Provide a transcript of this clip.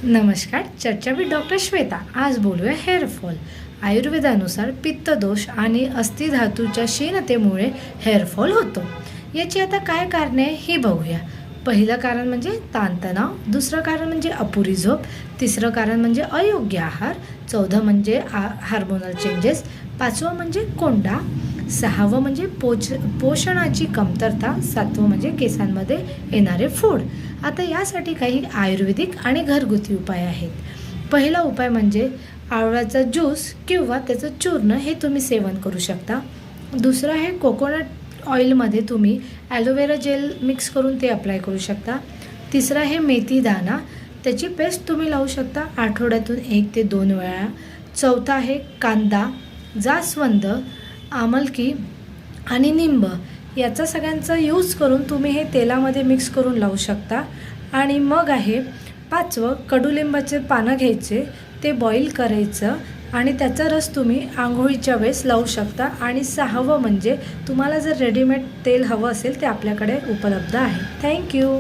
नमस्कार. चर्चा with doctor Shweta. आज बोलूया हेअरफॉल. आयुर्वेदानुसार पित्तदोष आणि अस्थिधातूच्या क्षीणतेमुळे हेअरफॉल होतो. याची आता काय कारणे आहे ही बघूया. पहिलं कारण म्हणजे ताणतणाव, दुसरं कारण म्हणजे अपुरी झोप, तिसरं कारण म्हणजे अयोग्य आहार, चौथं म्हणजे हार्मोनल चेंजेस, पाचवं म्हणजे कोंडा, सहावं म्हणजे पोषणाची कमतरता, सातवं म्हणजे केसांमध्ये येणारे फोड. आता यासाठी काही आयुर्वेदिक आणि घरगुती उपाय आहेत. पहिला उपाय म्हणजे आवळ्याचा ज्यूस किंवा त्याचं चूर्ण हे तुम्ही सेवन करू शकता. दुसरं आहे कोकोनट ऑइलमध्ये तुम्ही ॲलोवेरा जेल मिक्स करून ते अप्लाय करू शकता. तिसरं आहे मेथी दाणा, त्याची पेस्ट तुम्ही लावू शकता आठवड्यातून 1 ते 2 वेळा. चौथा आहे कांदा, जास्वंद, आमलकी आणि निंब याचा सगळ्यांचा यूज करून तुम्ही हे तेलामध्ये मिक्स करून लावू शकता. आणि मग आहे पाचवं कडुलिंबाचे पानं घ्यायचे, ते बॉईल करायचं आणि त्याचा रस तुम्ही आंघोळीच्या वेळेस लावू शकता. आणि सहावं म्हणजे तुम्हाला जर रेडीमेड तेल हवं असेल ते आपल्याकडे उपलब्ध आहे. थँक्यू.